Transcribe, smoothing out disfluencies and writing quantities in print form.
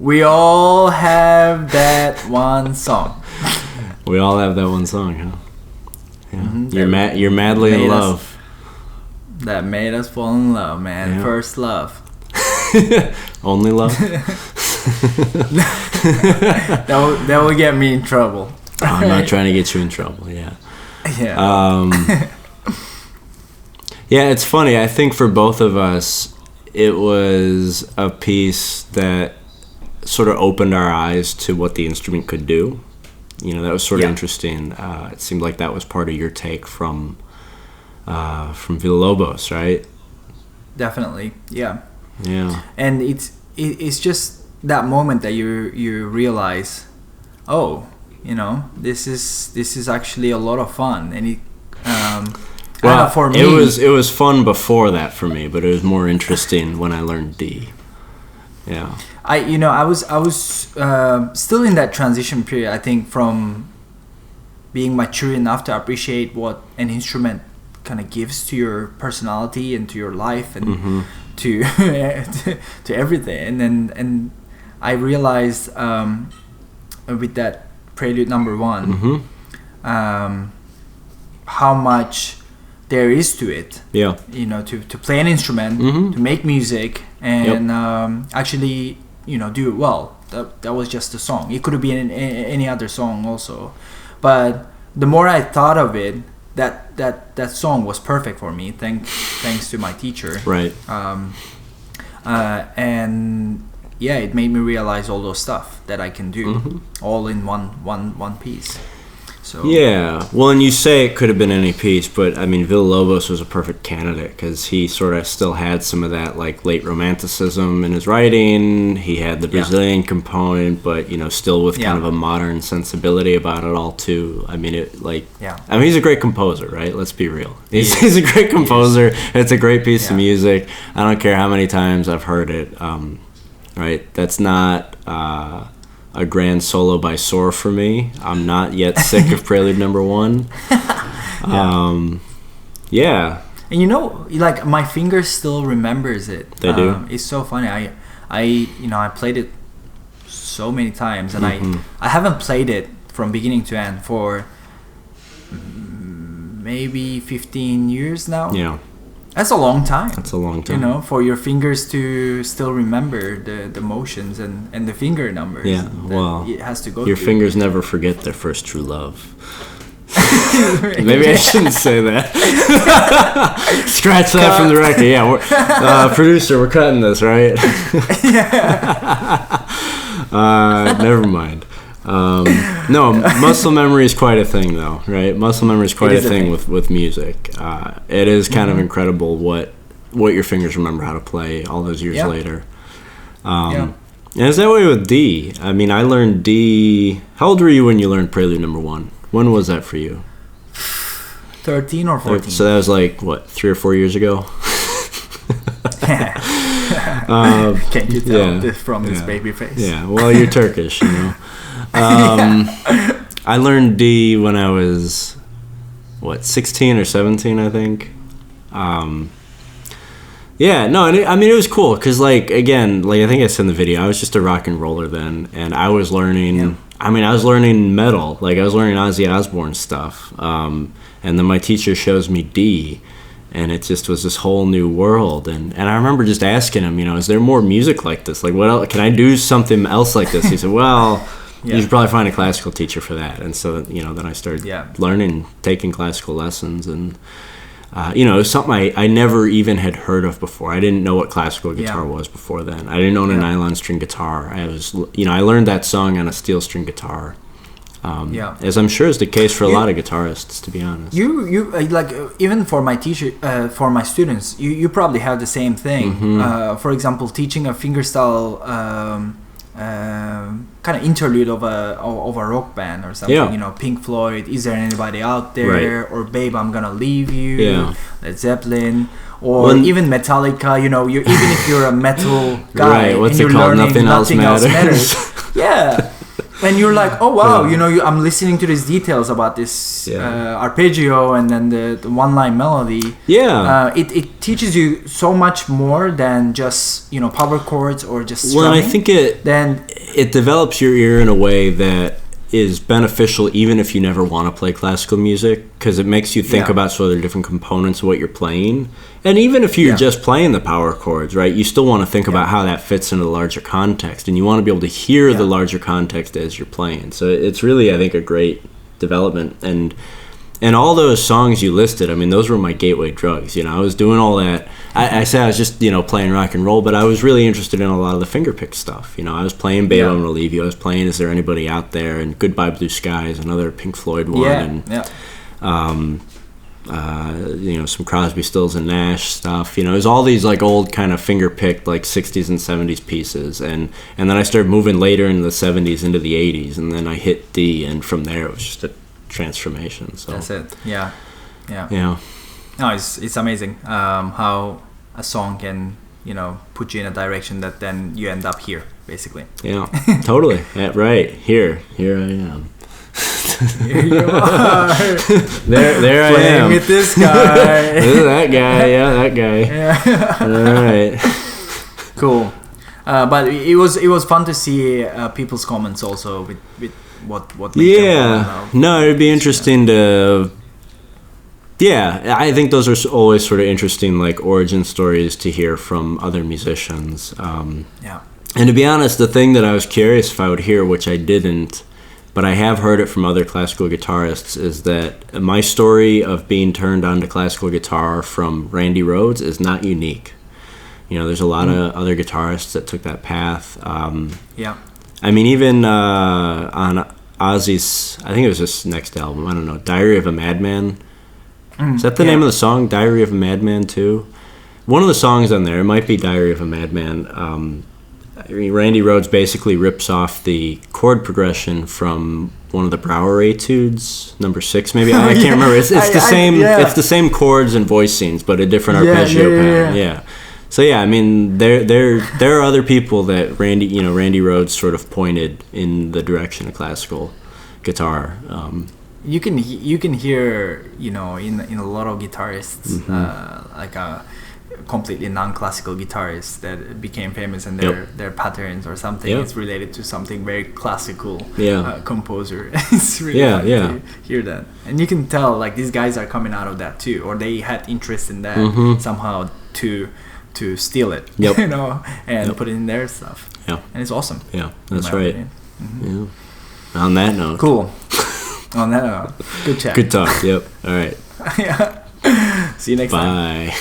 We all have that one song. We all have that one song, huh? Yeah. Mm-hmm. You're madly in love. That made us fall in love, man. Yeah. First love. Only love? that will get me in trouble. I'm not trying to get you in trouble, yeah. Yeah. Yeah, it's funny. I think for both of us, it was a piece that sort of opened our eyes to what the instrument could do. You know, that was sort of interesting. It seemed like that was part of your take from Villalobos, right? Definitely, yeah. Yeah. And it's just that moment that you realize, oh, you know, this is actually a lot of fun, and it. Well, for me, it was fun before that for me, but it was more interesting when I learned D. Yeah. I was still in that transition period. I think from being mature enough to appreciate what an instrument kind of gives to your personality and to your life and to to everything. And I realized with that Prelude number 1 how much there is to it. Yeah. You know, to play an instrument, to make music, and actually, you know, do it well. That was just a song. It could have been any other song also, but the more I thought of it, that song was perfect for me. Thanks to my teacher. Right. And yeah, it made me realize all those stuff that I can do all in one piece. So yeah, well, and you say it could have been any piece, but I mean, Villalobos was a perfect candidate because he sort of still had some of that like late romanticism in his writing. He had the Brazilian component, but you know, still with kind of a modern sensibility about it all too. I mean, I mean, he's a great composer, right? Let's be real. He's a great composer. It's a great piece of music. I don't care how many times I've heard it. Right? That's not a grand solo by Soar for me. I'm not yet sick of Prelude number 1. Yeah. And you know, like my finger still remembers it. They do. It's so funny. I played it so many times, and I haven't played it from beginning to end for maybe 15 years now. Yeah. That's a long time. That's a long time. You know, for your fingers to still remember the motions and the finger numbers. Yeah, well, it has to go. Your fingers never forget their first true love. Maybe I shouldn't say that. Scratch that from the record. Yeah, producer, we're cutting this, right? Never mind. No, muscle memory is quite a thing, though, right? Muscle memory is quite a thing with music. It is kind of incredible what your fingers remember how to play all those years later. And it's that way with D. I mean, I learned D. How old were you when you learned Prelude number 1? When was that for you? 13 or 14. So that was like, what, 3 or 4 years ago? Can't you tell this from his baby face? Yeah, well, you're Turkish, you know. I learned D when I was 16 or 17, I think. Yeah, no, I mean, it was cool because, like, again, like I think I said in the video, I was just a rock and roller then, and I was learning. I mean, I was learning metal, like I was learning Ozzy Osbourne stuff, and then my teacher shows me D. And it just was this whole new world. And I remember just asking him, you know, is there more music like this? Like, what else? Can I do something else like this? He said, well, you should probably find a classical teacher for that. And so, you know, then I started learning, taking classical lessons. And, you know, it was something I never even had heard of before. I didn't know what classical guitar was before then. I didn't own a nylon string guitar. I learned that song on a steel string guitar. As I'm sure is the case for a lot of guitarists, to be honest. You like even for my teacher, for my students, you probably have the same thing. For example, teaching a fingerstyle kind of interlude of a rock band or something. You know, Pink Floyd, Is There Anybody Out There, or Babe, I'm Gonna Leave You, Led Zeppelin, or even Metallica. You know, even if you're a metal guy, what's and it you're called? learning Nothing else matters. Yeah. And you're like, oh wow, you know, I'm listening to these details about this arpeggio and then the one-line melody. It teaches you so much more than just, you know, power chords or just strumming. Well, I think it develops your ear in a way that is beneficial even if you never want to play classical music, because it makes you think about sort of the different components of what you're playing. And even if you're just playing the power chords, right, you still want to think about how that fits into the larger context, and you want to be able to hear the larger context as you're playing. So it's really, I think, a great development. And all those songs you listed, I mean, those were my gateway drugs. You know, I was doing all that. I said I was just, playing rock and roll, but I was really interested in a lot of the fingerpick stuff. You know, I was playing Babe, I'm Gonna Leave You. I was playing Is There Anybody Out There? And Goodbye Blue Skies, another Pink Floyd one. Some Crosby, Stills, and Nash stuff. You know, it was all these like old kind of fingerpicked like 60s and 70s pieces. And then I started moving later in the 70s into the 80s, and then I hit D, and from there it was just a transformation. So that's it. Yeah. No, it's amazing how a song can put you in a direction that then you end up here, basically. Yeah, totally. Right here I am. Here you are. there I am with this guy. This is that guy. Yeah, that guy. Yeah. All right. Cool. But it was fun to see people's comments also with what no, it'd be interesting to I think those are always sort of interesting like origin stories to hear from other musicians. And to be honest, the thing that I was curious if I would hear, which I didn't, but I have heard it from other classical guitarists, is that my story of being turned on to classical guitar from Randy Rhoads is not unique. You know, there's a lot of other guitarists that took that path. I mean, even on Ozzy's, I think it was his next album, I don't know, Diary of a Madman. Is that the name of the song, Diary of a Madman 2? One of the songs on there, it might be Diary of a Madman. Randy Rhoads basically rips off the chord progression from one of the Brouwer Etudes, number 6 maybe. I can't remember. It's the same. It's the same chords and voice scenes, but a different arpeggio pattern. Yeah. So I mean, there are other people that Randy Rhoads sort of pointed in the direction of classical guitar. You can hear in a lot of guitarists like a completely non-classical guitarists that became famous, and their patterns or something is related to something very classical composer. It's really fun to hear that, and you can tell like these guys are coming out of that too, or they had interest in that somehow to steal it, and put it in their stuff. And it's awesome. That's right. On that note, cool. On that note, good chat, good talk. All right. See you next time. Bye.